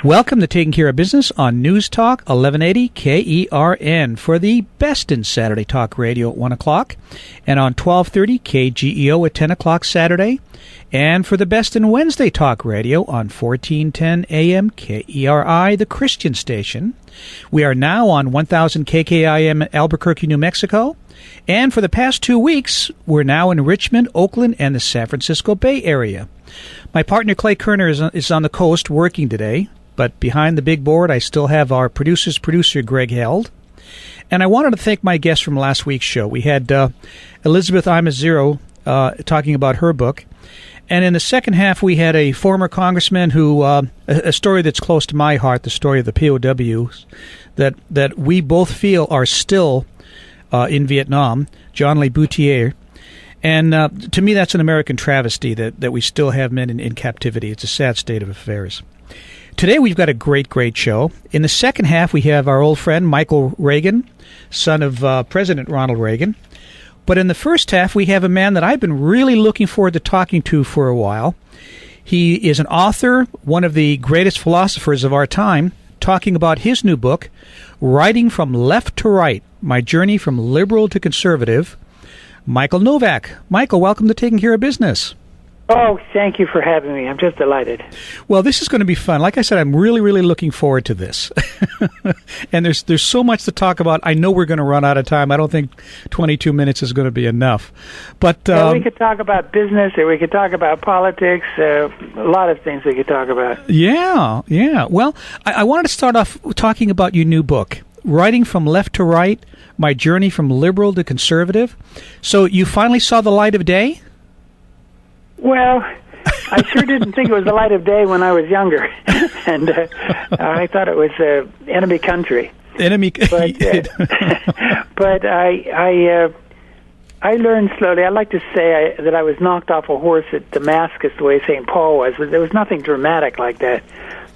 Welcome to Taking Care of Business on News Talk 1180 KERN for the best in Saturday talk radio at 1 o'clock and on 1230 KGEO at 10 o'clock Saturday, and for the best in Wednesday talk radio on 1410 AM KERI, the Christian station. We are now on 1000 KKIM Albuquerque, New Mexico, and for the past 2 weeks, we're now in Richmond, Oakland, and the San Francisco Bay Area. My partner Clay Kerner is on the coast working today, but behind the big board, I still have our producer, Greg Held. And I wanted to thank my guest from last week's show. We had Elizabeth Imazero talking about her book. And in the second half, we had a former congressman who, a story that's close to my heart, the story of the POWs, that we both feel are still in Vietnam, John Le Boutier. And to me, that's an American travesty that we still have men in captivity. It's a sad state of affairs. Today we've got a great show. In the second half, we have our old friend Michael Reagan, son of President Ronald Reagan. But in the first half, we have a man that I've been really looking forward to talking to for a while. He is an author, one of the greatest philosophers of our time, talking about his new book, Writing from Left to Right, My Journey from Liberal to Conservative, Michael Novak. Michael, welcome to Taking Care of Business. Oh, thank you for having me. I'm just delighted. Well, this is going to be fun. Like I said, I'm really looking forward to this. And there's so much to talk about. I know we're going to run out of time. I don't think 22 minutes is going to be enough. But we could talk about business, or we could talk about politics. A lot of things we could talk about. Yeah. Well, I wanted to start off talking about your new book, Writing from Left to Right, My Journey from Liberal to Conservative. So you finally saw the light of day? Well, I sure didn't think it was the light of day when I was younger, and I thought it was enemy country. But I learned slowly. I like to say that I was knocked off a horse at Damascus, the way St. Paul was. But there was nothing dramatic like that.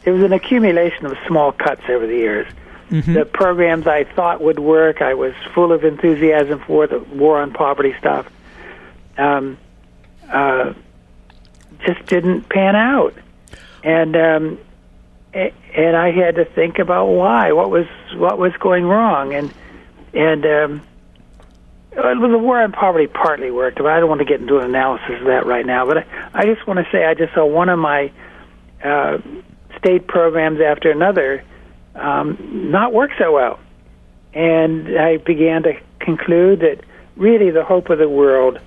It was an accumulation of small cuts over the years. Mm-hmm. The programs I thought would work, I was full of enthusiasm for, the war on poverty stuff. Just didn't pan out, and I had to think about why, what was going wrong, and the war on poverty partly worked, but I don't want to get into an analysis of that right now. But I just want to say I just saw one of my state programs after another not work so well, and I began to conclude that really the hope of the world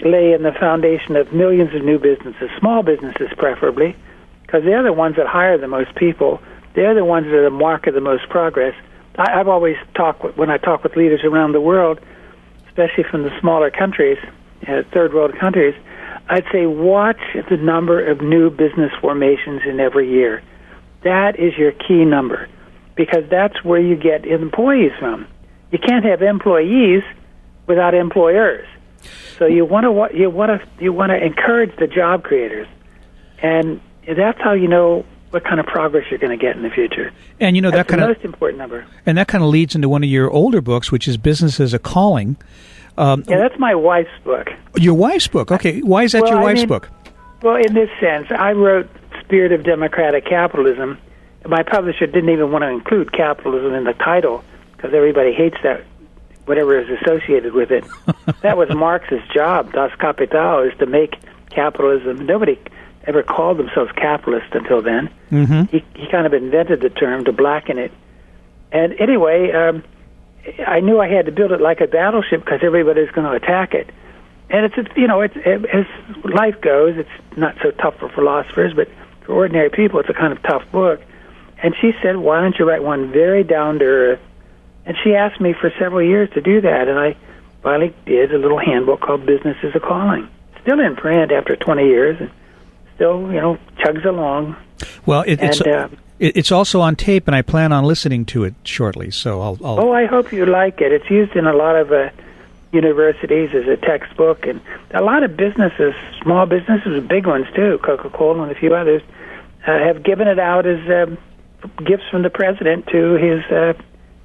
lay in the foundation of millions of new businesses, small businesses preferably, because they're the ones that hire the most people. They're the ones that are the mark of the most progress. I've always when I talk with leaders around the world, especially from the smaller countries, third world countries, I'd say watch the number of new business formations in every year. That is your key number, because that's where you get employees from. You can't have employees without employers. So you want to encourage the job creators, and that's how you know what kind of progress you're going to get in the future. And you know that's that kind the of most important number. And that kind of leads into one of your older books, which is Business as a Calling. Yeah, that's my wife's book. Your wife's book, okay. Why is that your wife's book? Well, in this sense, I wrote Spirit of Democratic Capitalism. My publisher didn't even want to include capitalism in the title because everybody hates that. Whatever is associated with it. That was Marx's job. Das Kapital is to make capitalism. Nobody ever called themselves capitalist until then. Mm-hmm. He kind of invented the term to blacken it. And anyway, I knew I had to build it like a battleship because everybody's going to attack it. And it's as life goes, it's not so tough for philosophers, but for ordinary people, it's a kind of tough book. And she said, "Why don't you write one very down to earth?" And she asked me for several years to do that, and I finally did a little handbook called Business as a Calling. Still in print after 20 years, and still, chugs along. Well, it's also on tape, and I plan on listening to it shortly, so I'll... Oh, I hope you like it. It's used in a lot of universities as a textbook, and a lot of businesses, small businesses, big ones too, Coca-Cola and a few others, have given it out as gifts from the president to his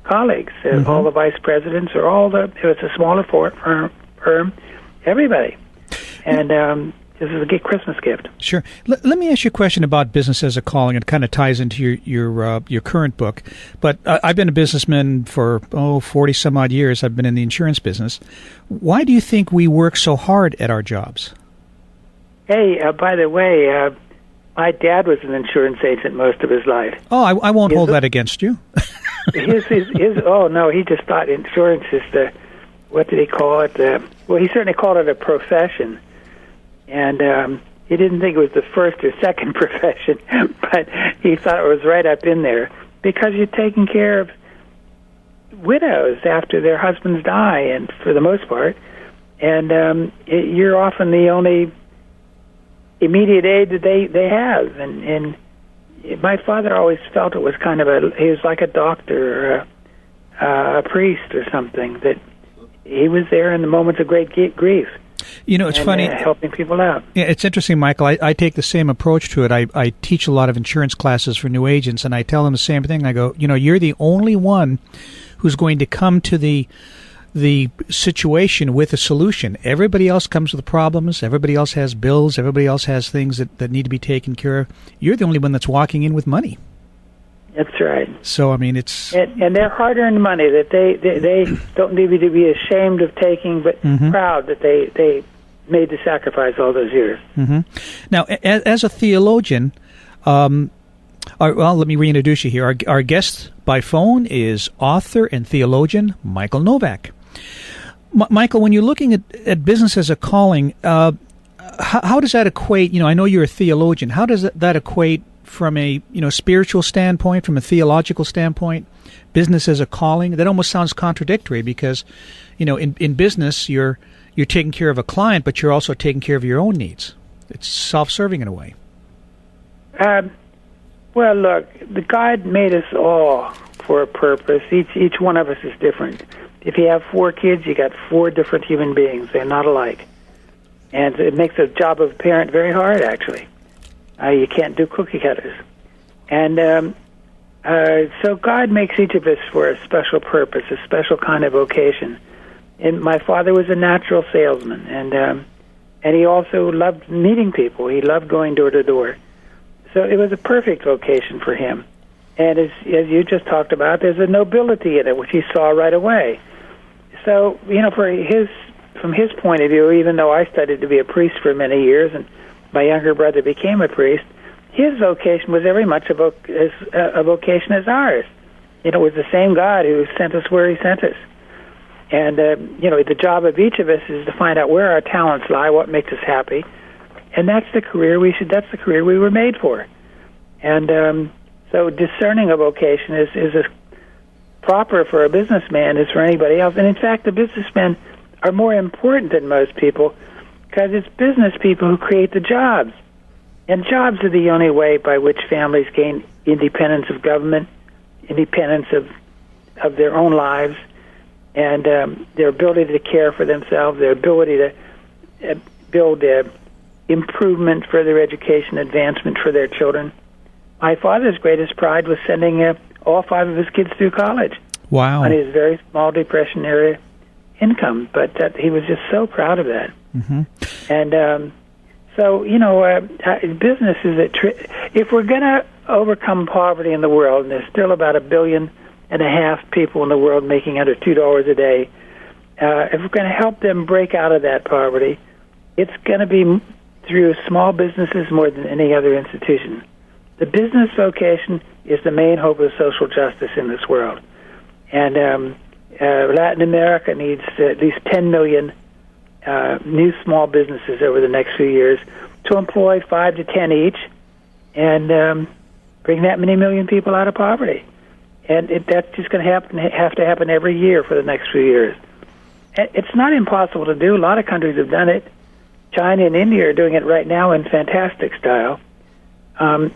colleagues, mm-hmm. all the vice presidents, or if it's a smaller firm, everybody. And just as a Christmas gift. Sure. Let me ask you a question about business as a calling. It kind of ties into your current book. But I've been a businessman for 40 some odd years. I've been in the insurance business. Why do you think we work so hard at our jobs? Hey, by the way, my dad was an insurance agent most of his life. Oh, I won't hold that against you. Oh no, he just thought insurance is what did he call it? Well, he certainly called it a profession. And he didn't think it was the first or second profession, but he thought it was right up in there because you're taking care of widows after their husbands die, and for the most part, and you're often the only immediate aid that they have. And my father always felt it was kind of he was like a doctor or a priest or something, that he was there in the moments of great grief. You know, it's funny. Helping people out. Yeah, it's interesting, Michael. I take the same approach to it. I teach a lot of insurance classes for new agents, and I tell them the same thing. I go, you're the only one who's going to come to the situation with a solution. Everybody else comes with problems. Everybody else has bills. Everybody else has things that need to be taken care of. You're the only one that's walking in with money. That's right. So, I mean, it's... And they're hard-earned money that they don't need to be ashamed of taking, but proud that they made the sacrifice all those years. Mm-hmm. Now, as a theologian, well, let me reintroduce you here. Our guest by phone is author and theologian Michael Novak. Michael, when you're looking at business as a calling, how does that equate? I know you're a theologian. How does that equate from a spiritual standpoint, from a theological standpoint, business as a calling? That almost sounds contradictory because, in business you're taking care of a client, but you're also taking care of your own needs. It's self-serving in a way. Well, look, God made us all for a purpose. Each one of us is different. If you have 4 kids, you got 4 different human beings. They're not alike, and it makes the job of a parent very hard, actually. You can't do cookie cutters. And so God makes each of us for a special purpose, a special kind of vocation. And my father was a natural salesman, and he also loved meeting people. He loved going door to door. So it was a perfect vocation for him. And as you just talked about, there's a nobility in it, which he saw right away. So, from his point of view, even though I studied to be a priest for many years, and my younger brother became a priest, his vocation was very much a vocation as ours. It was the same God who sent us where he sent us. And, the job of each of us is to find out where our talents lie, what makes us happy. And that's the career that's the career we were made for. And so discerning a vocation is as proper for a businessman as for anybody else. And in fact, the businessmen are more important than most people, because it's business people who create the jobs. And jobs are the only way by which families gain independence of government, independence of their own lives, and their ability to care for themselves, their ability to build improvement for their education, advancement for their children. My father's greatest pride was sending all 5 of his kids through college. Wow. On his very small Depression-era income, but he was just so proud of that. Mm-hmm. And so, business is if we're going to overcome poverty in the world, and there's still about 1.5 billion people in the world making under $2 a day, if we're going to help them break out of that poverty, it's going to be through small businesses more than any other institution. The business vocation is the main hope of social justice in this world. And Latin America needs at least 10 million new small businesses over the next few years to employ 5 to 10 each and bring that many million people out of poverty. And that's just going to have to happen every year for the next few years. It's not impossible to do. A lot of countries have done it. China and India are doing it right now in fantastic style. I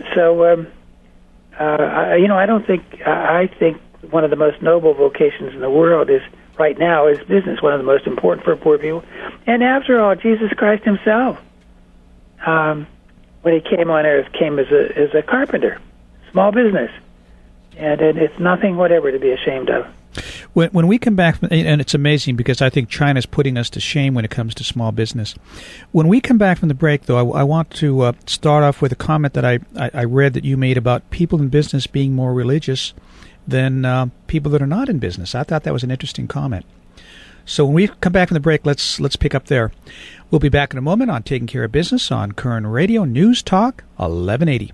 think one of the most noble vocations in the world is business, one of the most important for poor people. And after all, Jesus Christ himself, when he came on earth, came as a carpenter, small business. And it's nothing whatever to be ashamed of. When we come back, and it's amazing because I think China's putting us to shame when it comes to small business. When we come back from the break, though, I want to start off with a comment that I read that you made about people in business being more religious than people that are not in business. I thought that was an interesting comment. So when we come back from the break, let's pick up there. We'll be back in a moment on Taking Care of Business on Current Radio News Talk 1180.